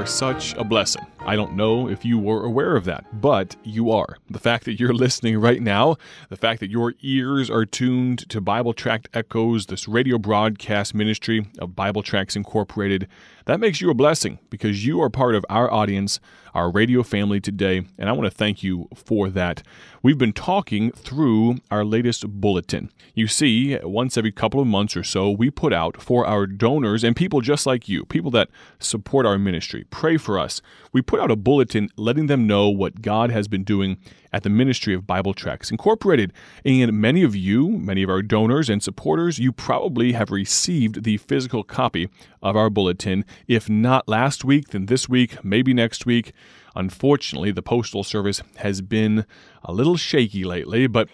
are such a blessing. I don't know if you were aware of that, but you are. The fact that you're listening right now, the fact that your ears are tuned to Bible Tract Echoes, this radio broadcast ministry of Bible Tracts Incorporated, that makes you a blessing because you are part of our audience, our radio family today, and I want to thank you for that. We've been talking through our latest bulletin. You see, once every couple of months or so, we put out for our donors and people just like you, people that support our ministry, pray for us. We put out a bulletin letting them know what God has been doing at the Ministry of Bible Tracts Incorporated. And many of you, many of our donors and supporters, you probably have received the physical copy of our bulletin. If not last week, then this week, maybe next week. Unfortunately, the Postal Service has been a little shaky lately, but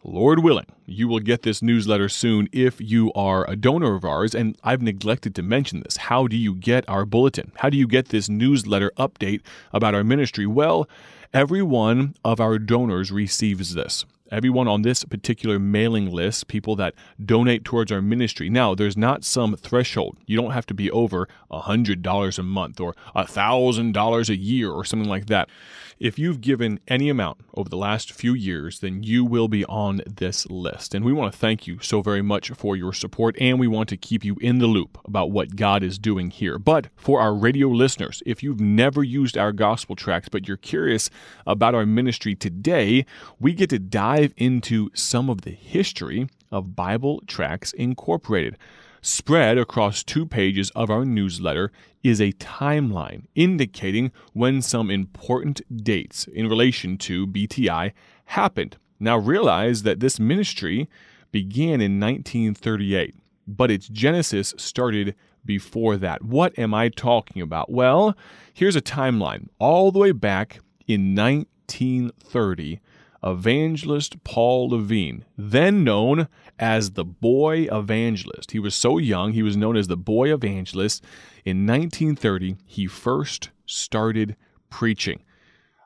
Lord willing, you will get this newsletter soon if you are a donor of ours, and I've neglected to mention this. How do you get our bulletin? How do you get this newsletter update about our ministry? Well, every one of our donors receives this. Everyone on this particular mailing list, people that donate towards our ministry. Now, there's not some threshold. You don't have to be over $100 a month or $1,000 a year or something like that. If you've given any amount over the last few years, then you will be on this list. And we want to thank you so very much for your support, and we want to keep you in the loop about what God is doing here. But for our radio listeners, if you've never used our gospel tracts, but you're curious about our ministry today, we get to dive into some of the history of Bible Tracts Incorporated. Spread across 2 pages of our newsletter is a timeline indicating when some important dates in relation to BTI happened. Now realize that this ministry began in 1938, but its genesis started before that. What am I talking about? Well, here's a timeline. All the way back in 1930, evangelist Paul Levine, then known as the Boy Evangelist. He was so young, he was known as the Boy Evangelist. In 1930, he first started preaching.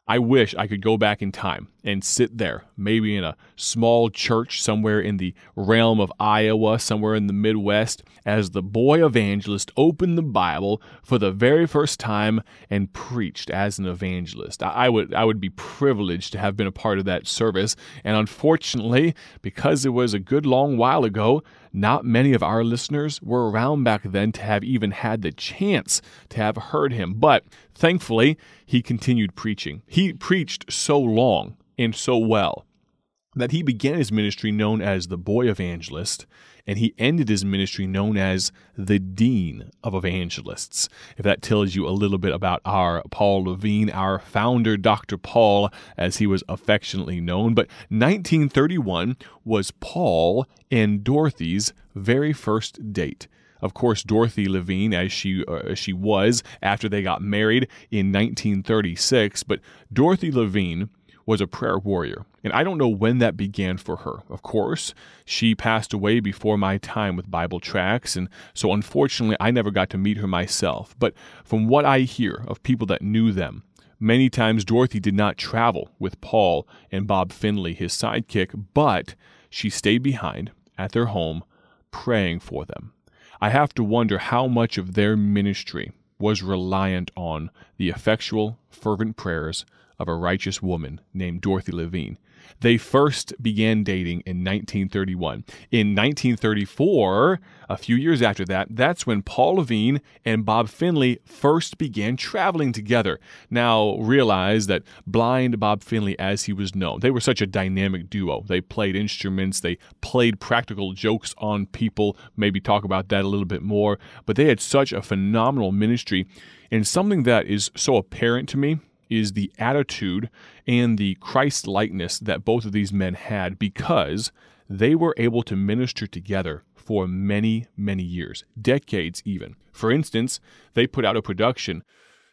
I wish I could go back in time and sit there, maybe in a small church somewhere in the realm of Iowa, somewhere in the Midwest, as the Boy Evangelist opened the Bible for the very first time and preached as an evangelist. I would be privileged to have been a part of that service, and unfortunately, because it was a good long while ago, not many of our listeners were around back then to have even had the chance to have heard him. But thankfully, he continued preaching. He preached so long and so well that he began his ministry known as the Boy Evangelist, and he ended his ministry known as the Dean of Evangelists. If that tells you a little bit about our Paul Levine, our founder, Dr. Paul, as he was affectionately known. But 1931 was Paul and Dorothy's very first date. Of course, Dorothy Levine, as she was after they got married in 1936, but Dorothy Levine was a prayer warrior, and I don't know when that began for her. Of course, she passed away before my time with Bible Tracts, and so unfortunately I never got to meet her myself. But from what I hear of people that knew them, many times Dorothy did not travel with Paul and Bob Finley, his sidekick, but she stayed behind at their home praying for them. I have to wonder how much of their ministry was reliant on the effectual, fervent prayers of a righteous woman named Dorothy Levine. They first began dating in 1931. In 1934, a few years after that, that's when Paul Levine and Bob Finley first began traveling together. Now, realize that blind Bob Finley, as he was known, they were such a dynamic duo. They played instruments, they played practical jokes on people, maybe talk about that a little bit more, but they had such a phenomenal ministry. And something that is so apparent to me is the attitude and the Christ-likeness that both of these men had, because they were able to minister together for many, many years, decades even. For instance, they put out a production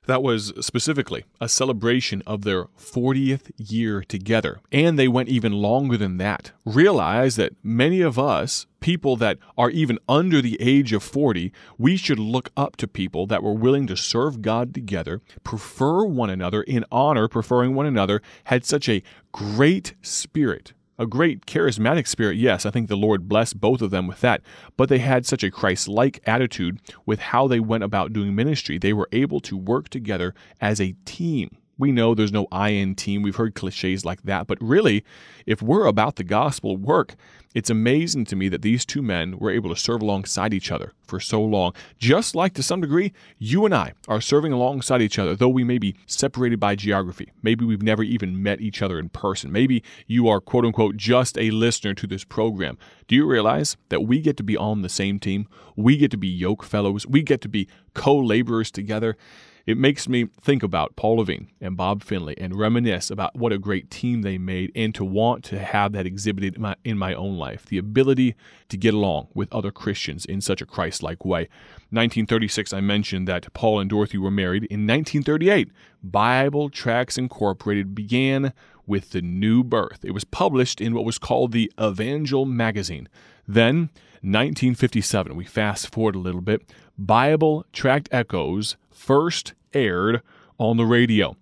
that was specifically a celebration of their 40th year together. And they went even longer than that. Realize that many of us, people that are even under the age of 40, we should look up to people that were willing to serve God together, prefer one another in honor, preferring one another, had such a great spirit A great charismatic spirit, yes, I think the Lord blessed both of them with that, but they had such a Christ-like attitude with how they went about doing ministry. They were able to work together as a team. We know there's no I in team. We've heard cliches like that, but really, if we're about the gospel work, it's amazing to me that these two men were able to serve alongside each other for so long. Just like, to some degree, you and I are serving alongside each other, though we may be separated by geography. Maybe we've never even met each other in person. Maybe you are, quote-unquote, just a listener to this program. Do you realize that we get to be on the same team? We get to be yoke fellows. We get to be co-laborers together. It makes me think about Paul Levine and Bob Finley and reminisce about what a great team they made, and to want to have that exhibited in my own life, the ability to get along with other Christians in such a Christ-like way. 1936, I mentioned that Paul and Dorothy were married. In 1938, Bible Tracts Incorporated began with the new birth. It was published in what was called the Evangel magazine. Then, 1957, we fast forward a little bit, Bible Tract Echoes first aired on the radio.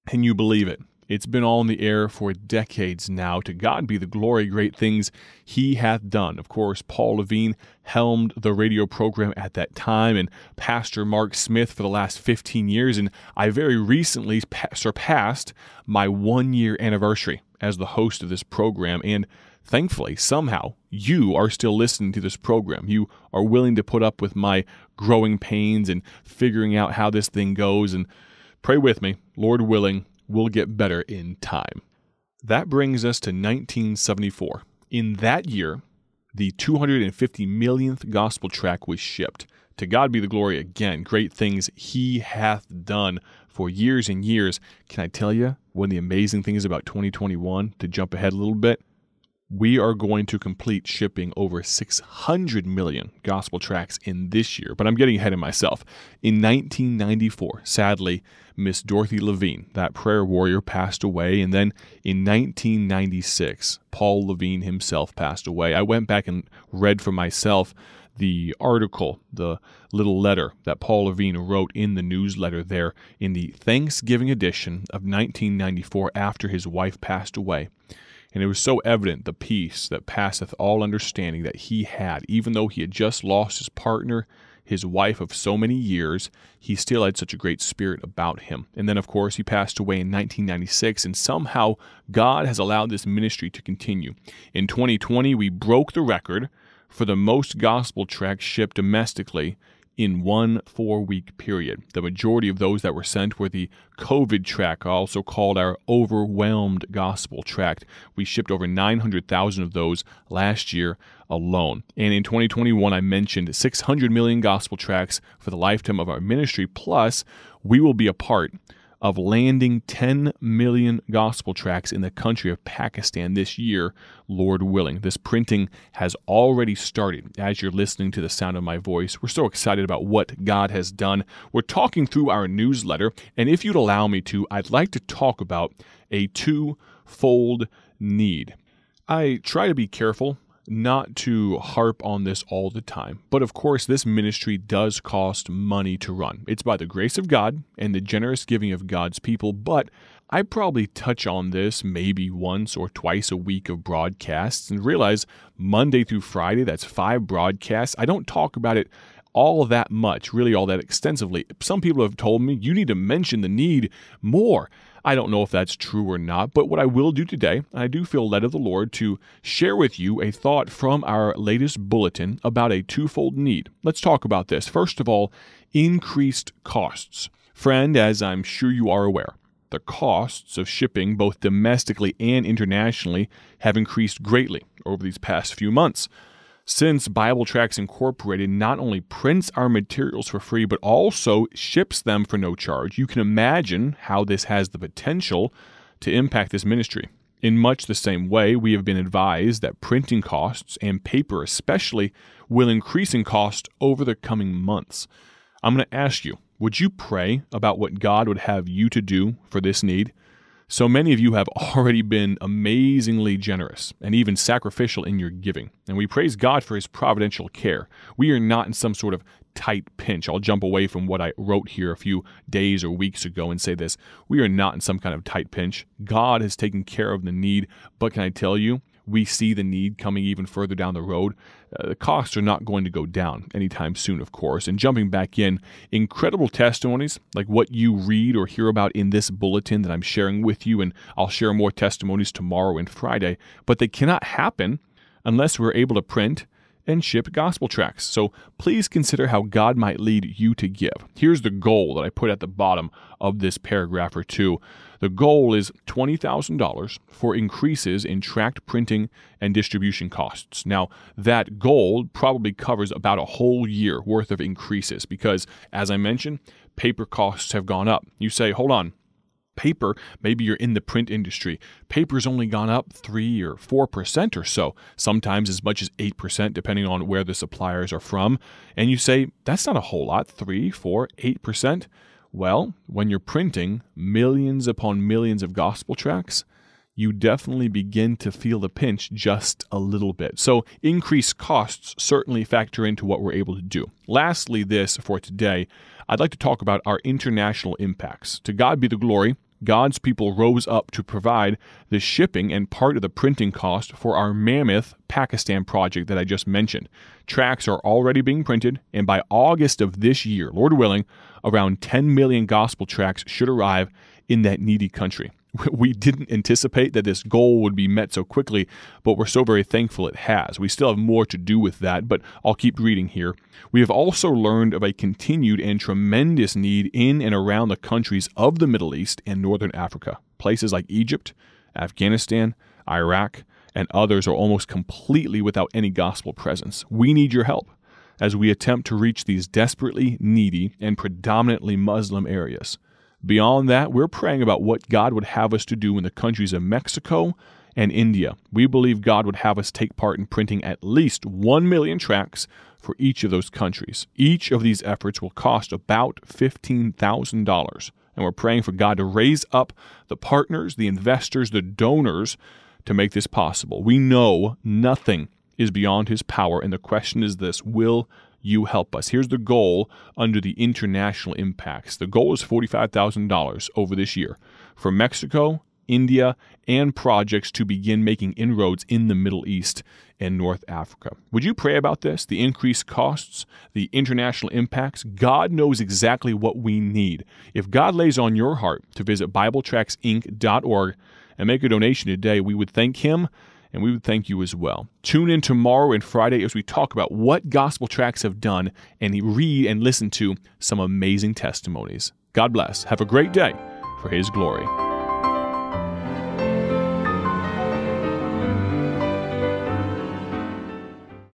Can you believe it? It's been on the air for decades now. To God be the glory, great things he hath done. Of course, Paul Levine helmed the radio program at that time, and Pastor Mark Smith for the last 15 years, and I very recently surpassed my 1-year anniversary as the host of this program, and thankfully, somehow, you are still listening to this program. You are willing to put up with my growing pains and figuring out how this thing goes, and pray with me, Lord willing, we'll get better in time. That brings us to 1974. In that year, the 250 millionth gospel tract was shipped. To God be the glory again, great things he hath done for years and years. Can I tell you one of the amazing things about 2021, to jump ahead a little bit? We are going to complete shipping over 600 million gospel tracts in this year, but I'm getting ahead of myself. In 1994, sadly, Miss Dorothy Levine, that prayer warrior, passed away, and then in 1996, Paul Levine himself passed away. I went back and read for myself the article, the little letter that Paul Levine wrote in the newsletter there in the Thanksgiving edition of 1994 after his wife passed away. And it was so evident the peace that passeth all understanding that he had. Even though he had just lost his partner, his wife of so many years, he still had such a great spirit about him. And then, of course, he passed away in 1996, and somehow God has allowed this ministry to continue. In 2020, we broke the record for the most gospel tracts shipped domestically in one 4-week period. The majority of those that were sent were the COVID tract, also called our overwhelmed gospel tract. We shipped over 900,000 of those last year alone. And in 2021, I mentioned 600 million gospel tracts for the lifetime of our ministry, plus we will be a part of landing 10 million gospel tracts in the country of Pakistan this year, Lord willing. This printing has already started as you're listening to the sound of my voice. We're so excited about what God has done. We're talking through our newsletter, and if you'd allow me to, I'd like to talk about a twofold need. I try to be careful not to harp on this all the time. But of course, this ministry does cost money to run. It's by the grace of God and the generous giving of God's people, but I probably touch on this maybe once or twice a week of broadcasts and realize Monday through Friday, that's 5 broadcasts. I don't talk about it all that much, really all that extensively. Some people have told me you need to mention the need more. I don't know if that's true or not, but what I will do today, I do feel led of the Lord to share with you a thought from our latest bulletin about a twofold need. Let's talk about this. First of all, increased costs. Friend, as I'm sure you are aware, the costs of shipping both domestically and internationally have increased greatly over these past few months. Since Bible Tracts Incorporated not only prints our materials for free, but also ships them for no charge, you can imagine how this has the potential to impact this ministry. In much the same way, we have been advised that printing costs, and paper especially, will increase in cost over the coming months. I'm going to ask you, would you pray about what God would have you to do for this need? So many of you have already been amazingly generous and even sacrificial in your giving, and we praise God for His providential care. We are not in some sort of tight pinch. I'll jump away from what I wrote here a few days or weeks ago and say this. We are not in some kind of tight pinch. God has taken care of the need, but can I tell you, we see the need coming even further down the road. The costs are not going to go down anytime soon, of course. And jumping back in, incredible testimonies like what you read or hear about in this bulletin that I'm sharing with you, and I'll share more testimonies tomorrow and Friday, but they cannot happen unless we're able to print and ship gospel tracts. So please consider how God might lead you to give. Here's the goal that I put at the bottom of this paragraph or two. The goal is $20,000 for increases in tract printing and distribution costs. Now, that goal probably covers about a whole year worth of increases because, as I mentioned, paper costs have gone up. You say, hold on. Paper, maybe you're in the print industry, paper's only gone up 3 or 4% or so, sometimes as much as 8% depending on where the suppliers are from. And you say, that's not a whole lot, 3, 4, 8%. Well, when you're printing millions upon millions of gospel tracts, you definitely begin to feel the pinch just a little bit. So increased costs certainly factor into what we're able to do. Lastly, this for today, I'd like to talk about our international impacts. To God be the glory. God's people rose up to provide the shipping and part of the printing cost for our mammoth Pakistan project that I just mentioned. Tracts are already being printed, and by August of this year, Lord willing, around 10 million gospel tracts should arrive in that needy country. We didn't anticipate that this goal would be met so quickly, but we're so very thankful it has. We still have more to do with that, but I'll keep reading here. We have also learned of a continued and tremendous need in and around the countries of the Middle East and Northern Africa. Places like Egypt, Afghanistan, Iraq, and others are almost completely without any gospel presence. We need your help as we attempt to reach these desperately needy and predominantly Muslim areas. Beyond that, we're praying about what God would have us to do in the countries of Mexico and India. We believe God would have us take part in printing at least 1 million tracts for each of those countries. Each of these efforts will cost about $15,000. And we're praying for God to raise up the partners, the investors, the donors to make this possible. We know nothing is beyond His power, and the question is this: will you help us? Here's the goal under the international impacts. The goal is $45,000 over this year for Mexico, India, and projects to begin making inroads in the Middle East and North Africa. Would you pray about this? The increased costs, the international impacts. God knows exactly what we need. If God lays on your heart to visit BibleTractsInc.org and make a donation today, we would thank Him, and we would thank you as well. Tune in tomorrow and Friday as we talk about what gospel tracts have done and read and listen to some amazing testimonies. God bless. Have a great day for His glory.